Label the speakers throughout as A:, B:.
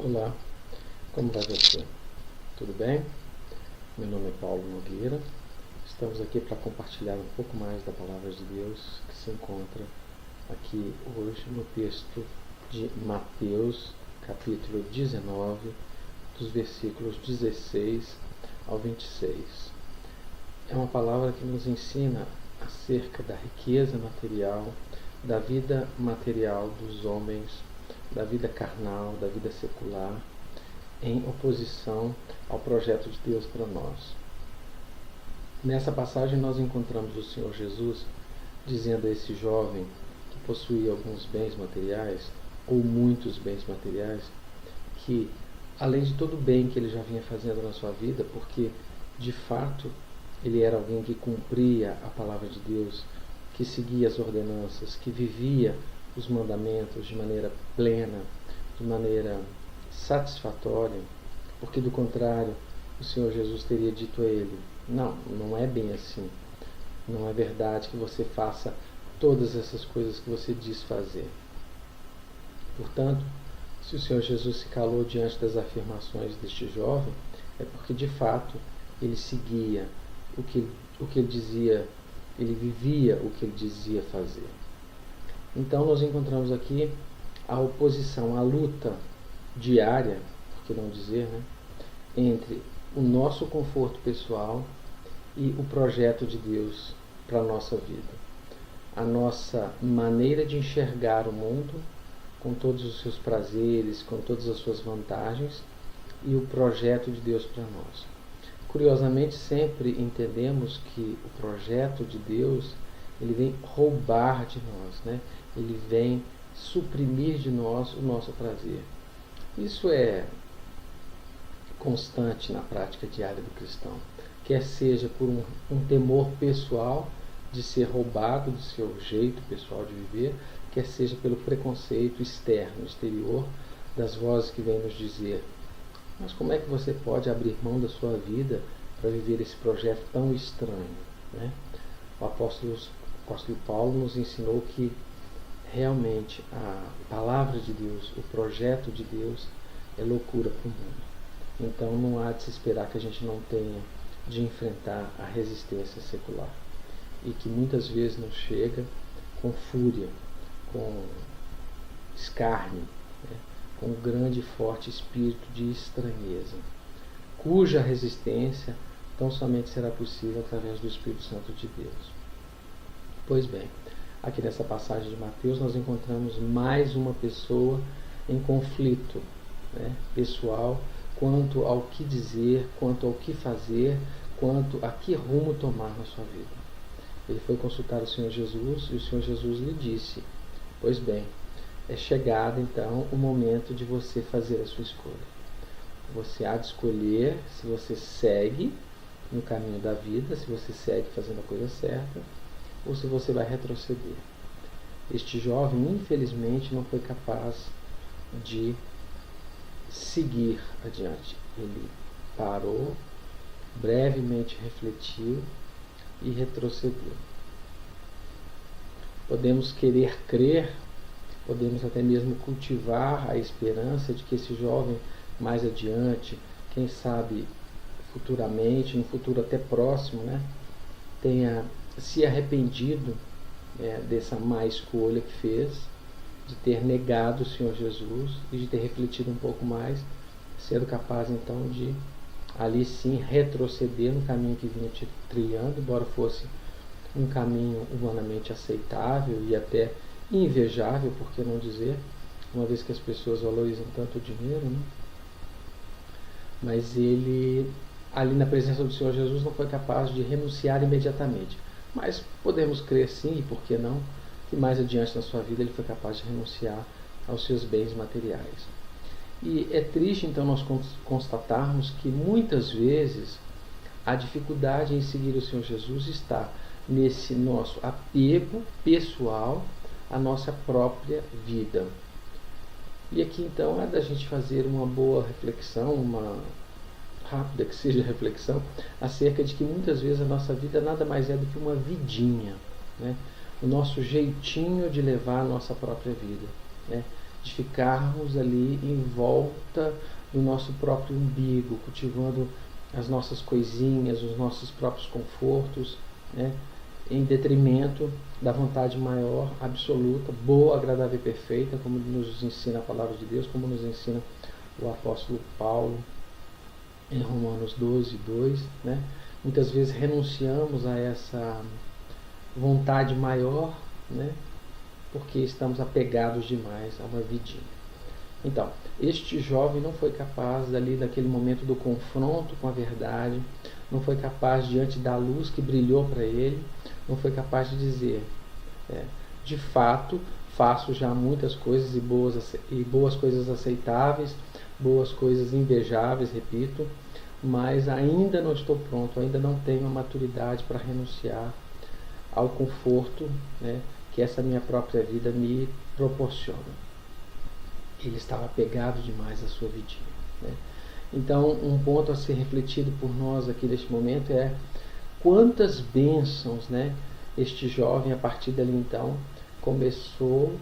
A: Olá, como vai você? Tudo bem? Meu nome é Paulo Nogueira. Estamos aqui para compartilhar um pouco mais da Palavra de Deus que se encontra aqui hoje no texto de Mateus, capítulo 19, dos versículos 16 ao 26. É uma palavra que nos ensina acerca da riqueza material, da vida material dos homens, da vida carnal, da vida secular, em oposição ao projeto de Deus para nós. Nessa passagem nós encontramos o Senhor Jesus dizendo a esse jovem que possuía alguns bens materiais, ou muitos bens materiais, que além de todo o bem que ele já vinha fazendo na sua vida, porque de fato ele era alguém que cumpria a palavra de Deus, que seguia as ordenanças, que vivia os mandamentos de maneira plena, de maneira satisfatória, porque do contrário o Senhor Jesus teria dito a ele: não é bem assim, não é verdade que você faça todas essas coisas que você diz fazer. Portanto, se o Senhor Jesus se calou diante das afirmações deste jovem, é porque de fato ele seguia o que ele dizia, ele vivia o que ele dizia fazer. Então nós encontramos aqui a oposição, a luta diária, por que não dizer, entre o nosso conforto pessoal e o projeto de Deus para a nossa vida. A nossa maneira de enxergar o mundo, com todos os seus prazeres, com todas as suas vantagens, e o projeto de Deus para nós. Curiosamente, sempre entendemos que o projeto de Deus, ele vem roubar de nós, Ele vem suprimir de nós o nosso prazer. Isso é constante na prática diária do cristão, quer seja por um temor pessoal de ser roubado do seu jeito pessoal de viver, quer seja pelo preconceito externo, exterior, das vozes que vêm nos dizer: mas como é que você pode abrir mão da sua vida para viver esse projeto tão estranho? O apóstolo Paulo nos ensinou que realmente a palavra de Deus, o projeto de Deus, é loucura para o mundo. Então não há de se esperar que a gente não tenha de enfrentar a resistência secular, e que muitas vezes nos chega com fúria, com escárnio, com um grande e forte espírito de estranheza, cuja resistência tão somente será possível através do Espírito Santo de Deus. Pois bem, aqui nessa passagem de Mateus nós encontramos mais uma pessoa em conflito pessoal quanto ao que dizer, quanto ao que fazer, quanto a que rumo tomar na sua vida. Ele foi consultar o Senhor Jesus e o Senhor Jesus lhe disse: pois bem, é chegado então o momento de você fazer a sua escolha. Você há de escolher se você segue no caminho da vida, se você segue fazendo a coisa certa, ou se você vai retroceder. Este jovem, infelizmente, não foi capaz de seguir adiante. Ele parou, brevemente refletiu e retrocedeu. Podemos querer crer, podemos até mesmo cultivar a esperança de que esse jovem mais adiante, quem sabe futuramente, no futuro até próximo, tenha se arrependido dessa má escolha que fez, de ter negado o Senhor Jesus e de ter refletido um pouco mais, sendo capaz então de ali sim retroceder no caminho que vinha trilhando, embora fosse um caminho humanamente aceitável e até invejável, por que não dizer, uma vez que as pessoas valorizam tanto o dinheiro, Mas ele, ali na presença do Senhor Jesus, não foi capaz de renunciar imediatamente. Mas podemos crer sim, e por que não, que mais adiante na sua vida ele foi capaz de renunciar aos seus bens materiais. E é triste então nós constatarmos que muitas vezes a dificuldade em seguir o Senhor Jesus está nesse nosso apego pessoal à nossa própria vida. E aqui então é da gente fazer uma boa reflexão, uma rápida que seja reflexão, acerca de que muitas vezes a nossa vida nada mais é do que uma vidinha, o nosso jeitinho de levar a nossa própria vida. de ficarmos ali em volta do nosso próprio umbigo, cultivando as nossas coisinhas, os nossos próprios confortos, né, em detrimento da vontade maior, absoluta, boa, agradável e perfeita, como nos ensina a palavra de Deus, como nos ensina o apóstolo Paulo em Romanos 12, 2, né? Muitas vezes renunciamos a essa vontade maior, né, porque estamos apegados demais a uma vidinha. Então, este jovem não foi capaz, daquele momento do confronto com a verdade, não foi capaz, diante da luz que brilhou para ele, não foi capaz de dizer, de fato, faço já muitas coisas e boas coisas aceitáveis, boas coisas invejáveis, repito, mas ainda não estou pronto, ainda não tenho a maturidade para renunciar ao conforto, né, que essa minha própria vida me proporciona. Ele estava apegado demais à sua vidinha, né? Então, um ponto a ser refletido por nós aqui neste momento é quantas bênçãos, né, este jovem, a partir dali então, começou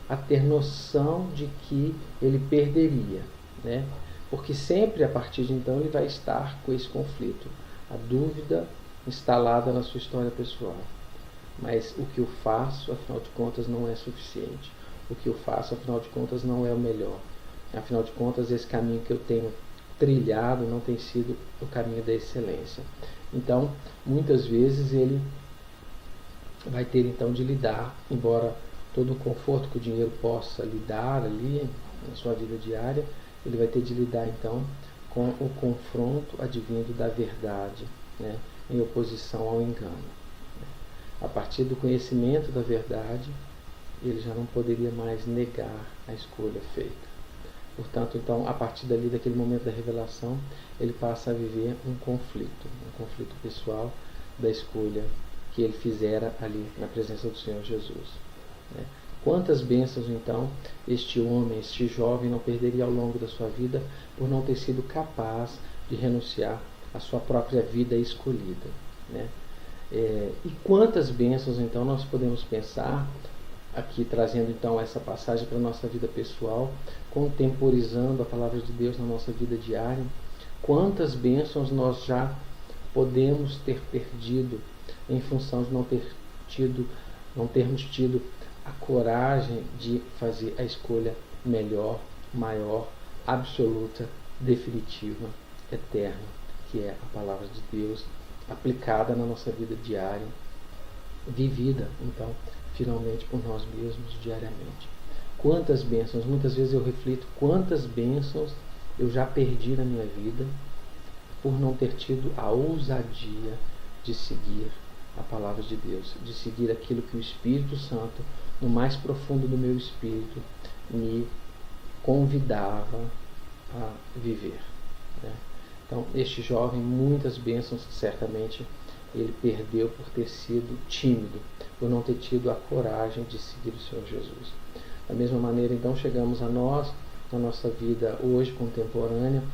A: a ter noção de que ele perderia, né? Porque sempre a partir de então ele vai estar com esse conflito, a dúvida instalada na sua história pessoal. Mas o que eu faço, afinal de contas, não é suficiente. O que eu faço, afinal de contas, não é o melhor. Afinal de contas, esse caminho que eu tenho trilhado não tem sido o caminho da excelência. Então, muitas vezes ele vai ter então de lidar, embora todo o conforto que o dinheiro possa lhe dar ali na sua vida diária, ele vai ter de lidar então com o confronto advindo da verdade, né, em oposição ao engano. A partir do conhecimento da verdade, ele já não poderia mais negar a escolha feita. Portanto, então, a partir daquele momento da revelação, ele passa a viver um conflito pessoal da escolha que ele fizera ali na presença do Senhor Jesus, né? Quantas bênçãos, então, este homem, este jovem não perderia ao longo da sua vida por não ter sido capaz de renunciar à sua própria vida escolhida, né? E quantas bênçãos, então, nós podemos pensar, aqui trazendo, então, essa passagem para a nossa vida pessoal, contemporizando a palavra de Deus na nossa vida diária, quantas bênçãos nós já podemos ter perdido em função de não termos tido a coragem de fazer a escolha melhor, maior, absoluta, definitiva, eterna, que é a palavra de Deus aplicada na nossa vida diária, vivida, então, finalmente por nós mesmos diariamente. Quantas bênçãos, muitas vezes eu reflito quantas bênçãos eu já perdi na minha vida por não ter tido a ousadia de seguir a palavra de Deus, de seguir aquilo que o Espírito Santo, no mais profundo do meu espírito, me convidava a viver, né? Então, este jovem, muitas bênçãos, certamente, ele perdeu por ter sido tímido, por não ter tido a coragem de seguir o Senhor Jesus. Da mesma maneira, então, chegamos a nós, na nossa vida hoje contemporânea,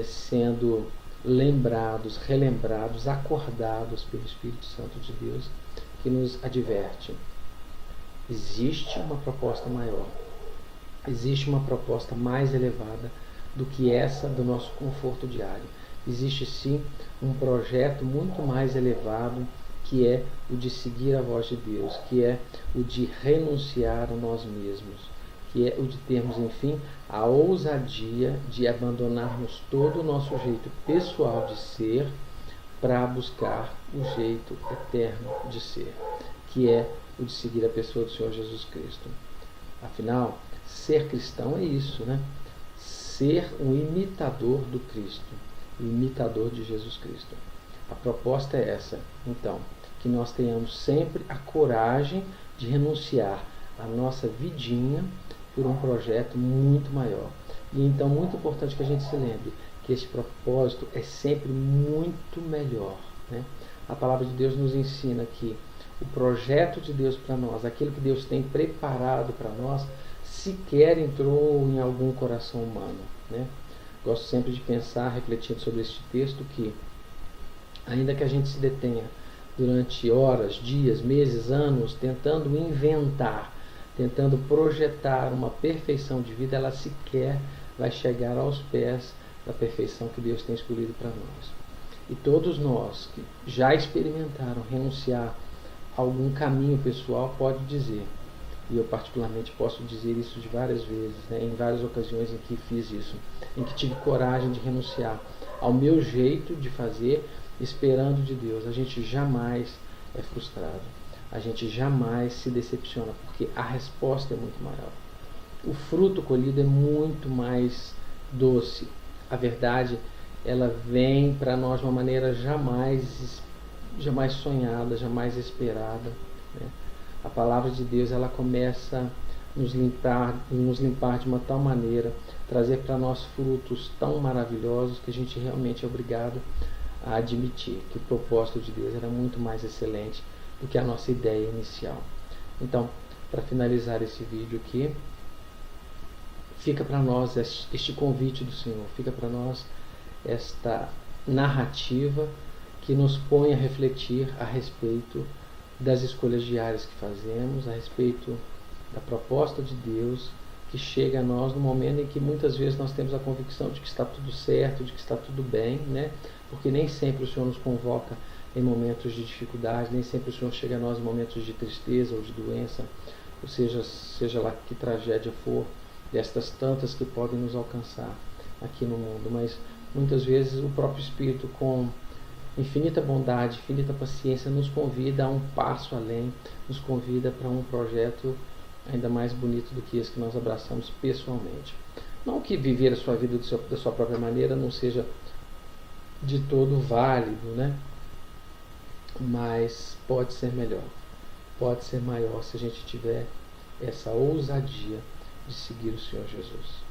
A: sendo lembrados, relembrados, acordados pelo Espírito Santo de Deus, que nos adverte. Existe uma proposta maior, existe uma proposta mais elevada do que essa do nosso conforto diário. Existe sim um projeto muito mais elevado, que é o de seguir a voz de Deus, que é o de renunciar a nós mesmos, que é o de termos, enfim, a ousadia de abandonarmos todo o nosso jeito pessoal de ser para buscar o jeito eterno de ser, que é o de seguir a pessoa do Senhor Jesus Cristo. Afinal, ser cristão é isso, né? Ser um imitador do Cristo, imitador de Jesus Cristo. A proposta é essa, então, que nós tenhamos sempre a coragem de renunciar à nossa vidinha por um projeto muito maior. E então, muito importante que a gente se lembre que esse propósito é sempre muito melhor, né? A palavra de Deus nos ensina que o projeto de Deus para nós, aquilo que Deus tem preparado para nós, sequer entrou em algum coração humano, né? Gosto sempre de pensar, refletindo sobre este texto, que ainda que a gente se detenha durante horas, dias, meses, anos, tentando inventar tentando projetar uma perfeição de vida, ela sequer vai chegar aos pés da perfeição que Deus tem escolhido para nós. E todos nós que já experimentaram renunciar a algum caminho pessoal, pode dizer, e eu particularmente posso dizer isso de várias vezes, né, em várias ocasiões em que fiz isso, em que tive coragem de renunciar ao meu jeito de fazer, esperando de Deus. A gente jamais é frustrado, a gente jamais se decepciona, porque a resposta é muito maior. O fruto colhido é muito mais doce. A verdade, ela vem para nós de uma maneira jamais sonhada, jamais esperada, né? A palavra de Deus, ela começa a nos limpar de uma tal maneira, trazer para nós frutos tão maravilhosos que a gente realmente é obrigado a admitir que o propósito de Deus era muito mais excelente do que a nossa ideia inicial. Então, para finalizar esse vídeo aqui, fica para nós este convite do Senhor, fica para nós esta narrativa que nos põe a refletir a respeito das escolhas diárias que fazemos, a respeito da proposta de Deus que chega a nós no momento em que muitas vezes nós temos a convicção de que está tudo certo, de que está tudo bem, né? Porque nem sempre o Senhor nos convoca em momentos de dificuldade, nem sempre o Senhor chega a nós em momentos de tristeza ou de doença, ou seja lá que tragédia for, destas tantas que podem nos alcançar aqui no mundo, mas muitas vezes o próprio Espírito, com infinita bondade, infinita paciência, nos convida a um passo além, nos convida para um projeto ainda mais bonito do que esse que nós abraçamos pessoalmente. Não que viver a sua vida da sua própria maneira não seja de todo válido, né? Mas pode ser melhor, pode ser maior se a gente tiver essa ousadia de seguir o Senhor Jesus.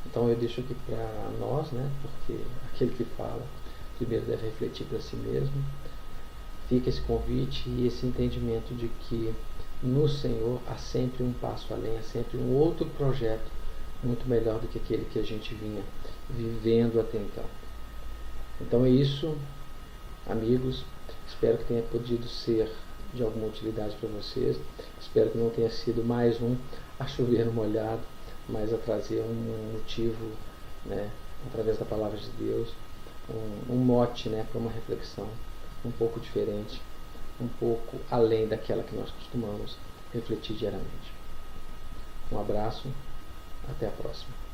A: Então eu deixo aqui para nós, né? Porque aquele que fala primeiro deve refletir para si mesmo. Fica esse convite e esse entendimento de que no Senhor há sempre um passo além, há sempre um outro projeto muito melhor do que aquele que a gente vinha vivendo até então. Então é isso, amigos. Espero que tenha podido ser de alguma utilidade para vocês. Espero que não tenha sido mais um a chover no molhado, mas a trazer um motivo, né, através da palavra de Deus, um mote, né, para uma reflexão um pouco diferente, um pouco além daquela que nós costumamos refletir diariamente. Um abraço, até a próxima.